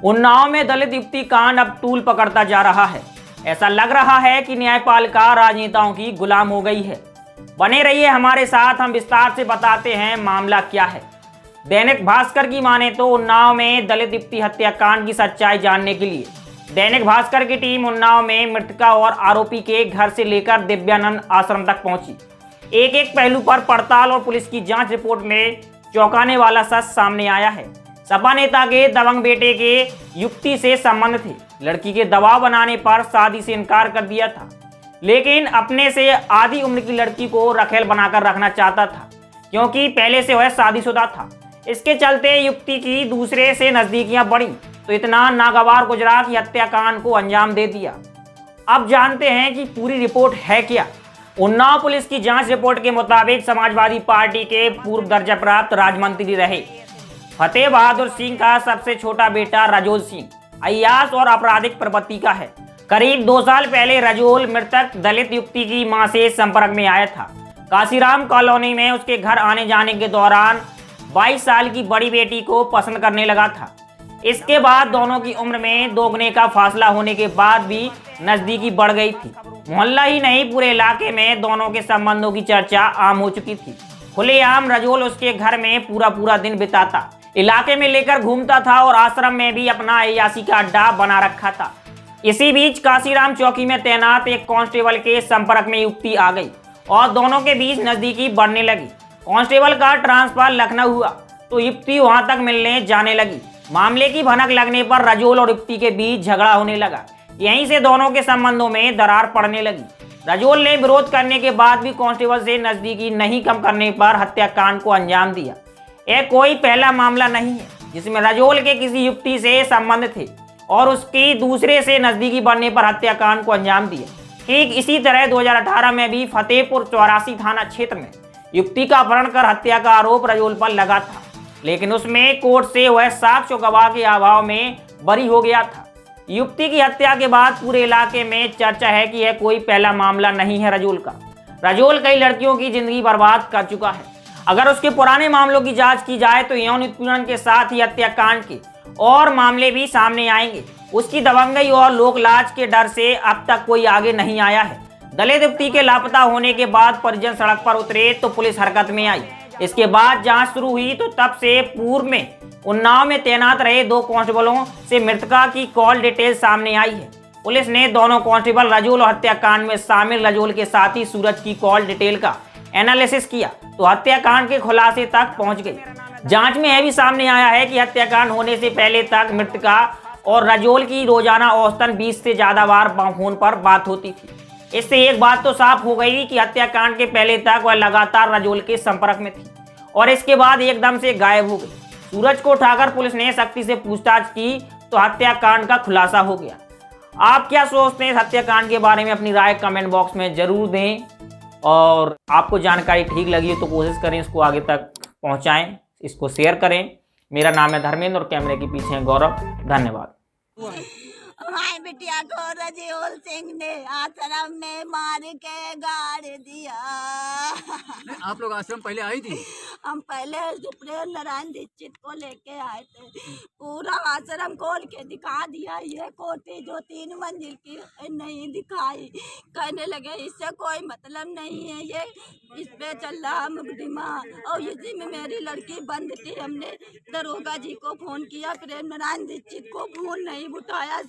उन्नाव में दलित युवती कांड अब तूल पकड़ता जा रहा है। ऐसा लग रहा है कि न्यायपालिका राजनेताओं की गुलाम हो गई है। बने रहिए हमारे साथ, हम विस्तार से बताते हैं मामला क्या है। दैनिक भास्कर की माने तो उन्नाव में दलित युवती हत्याकांड की सच्चाई जानने के लिए दैनिक भास्कर की टीम उन्नाव में मृतका और आरोपी के घर से लेकर दिव्यानंद आश्रम तक पहुंची। एक एक पहलू पर पड़ताल और पुलिस की जांच रिपोर्ट में चौंकाने वाला सच सामने आया है। सपा नेता के दबंग बेटे के युवती से संबंध थे। लड़की के दबाव बनाने पर शादी से इनकार कर दिया था, लेकिन अपने से आधी उम्र की लड़की को रखेल बनाकर रखना चाहता था, क्योंकि पहले से वह शादीशुदा था। इसके चलते युवती की दूसरे से नजदीकियां बढ़ी तो इतना नागवार गुजरा कि हत्याकांड को अंजाम दे दिया। अब जानते हैं कि पूरी रिपोर्ट है क्या। उन्नाव पुलिस की जांच रिपोर्ट के मुताबिक समाजवादी पार्टी के पूर्व दर्जा प्राप्त राज्य मंत्री रहे फतेह बहादुर सिंह का सबसे छोटा बेटा रजोल सिंह अय्याश और आपराधिक प्रवृत्ति का है। करीब 2 साल पहले रजोल मृतक दलित युवती की मां से संपर्क में आया था। काशीराम कॉलोनी में उसके घर आने जाने के दौरान 22 साल की बड़ी बेटी को पसंद करने लगा था। इसके बाद दोनों की उम्र में दोगुने का फासला होने के बाद भी नजदीकी बढ़ गई थी। मोहल्ला ही नहीं, पूरे इलाके में दोनों के संबंधों की चर्चा आम हो चुकी थी। खुलेआम रजोल उसके घर में पूरा दिन बिताता, इलाके में लेकर घूमता था और आश्रम में भी अपना अय्याशी का अड्डा बना रखा था। इसी बीच काशीराम चौकी में तैनात एक कांस्टेबल के संपर्क में युवती आ गई और दोनों के बीच नजदीकी बढ़ने लगी। कांस्टेबल का ट्रांसफर लखनऊ हुआ तो युवती वहां तक मिलने जाने लगी। मामले की भनक लगने पर रजोल और युवती के बीच झगड़ा होने लगा। यहीं से दोनों के संबंधों में दरार पड़ने लगी। रजोल ने विरोध करने के बाद भी कांस्टेबल से नजदीकी नहीं कम करने पर हत्याकांड को अंजाम दिया। यह कोई पहला मामला नहीं है जिसमें रजोल के किसी युवती से संबंध थे और उसकी दूसरे से नजदीकी बढ़ने पर हत्याकांड को अंजाम दिया। ठीक इसी तरह 2018 में भी फतेहपुर 84 थाना क्षेत्र में युवती का अपहरण कर हत्या का आरोप रजोल पर लगा था, लेकिन उसमें कोर्ट से वह साक्ष्य गवाह के अभाव में बरी हो गया था। युवती की हत्या के बाद पूरे इलाके में चर्चा है कि यह कोई पहला मामला नहीं है रजोल का। रजोल कई लड़कियों की जिंदगी बर्बाद कर चुका है। अगर उसके पुराने मामलों की जांच की जाए तो यौन उत्पीड़न के साथ ही हत्याकांड के और मामले भी सामने आएंगे। उसकी दबंगई और लोकलाज के डर से अब तक कोई आगे नहीं आया है। दलित युवती के लापता होने के बाद परिजन सड़क पर उतरे तो पुलिस हरकत में आई। इसके बाद जांच शुरू हुई तो तब से पूर्व में उन्नाव में तैनात रहे 2 कांस्टेबलों से मृतका की कॉल डिटेल सामने आई है। पुलिस ने दोनों कांस्टेबल रजोल और हत्याकांड में शामिल रजोल के साथी सूरज की कॉल डिटेल का एनालिसिस किया तो हत्याकांड के खुलासे तक पहुंच गई। जांच में यह भी सामने आया है कि हत्याकांड होने से पहले तक मृतका और रजोल की रोजाना औसतन 20 से ज्यादा बार फोन पर बात होती थी। इससे एक बात तो साफ हो गई कि हत्याकांड के पहले तक वह लगातार रजोल के संपर्क में थी और इसके बाद एकदम से गायब हो गई। सूरज को उठाकर पुलिस ने सख्ती से पूछताछ की तो हत्याकांड का खुलासा हो गया। आप क्या सोचते हैं इस हत्याकांड के बारे में? अपनी राय कमेंट बॉक्स में जरूर दें और आपको जानकारी ठीक लगी हो तो कोशिश करें इसको आगे तक पहुंचाएं, इसको शेयर करें। मेरा नाम है धर्मेंद्र और कैमरे के पीछे है गौरव। धन्यवाद। हमारी बिटिया को रजोल सिंह ने आश्रम में मार के गाड़ दिया। आप लोग आश्रम पहले आई थी? हम पहले प्रेम नारायण दीक्षित को लेके आए थे। पूरा आश्रम खोल के दिखा दिया। ये कोठी जो 3 मंजिल की नहीं दिखाई। कहने लगे इससे कोई मतलब नहीं है, ये इस पे चल रहा मुकदमा। और इसी में मेरी लड़की बंद थी। हमने दरोगा जी को फोन किया, प्रेम नारायण दीक्षित को फोन नहीं उठाया।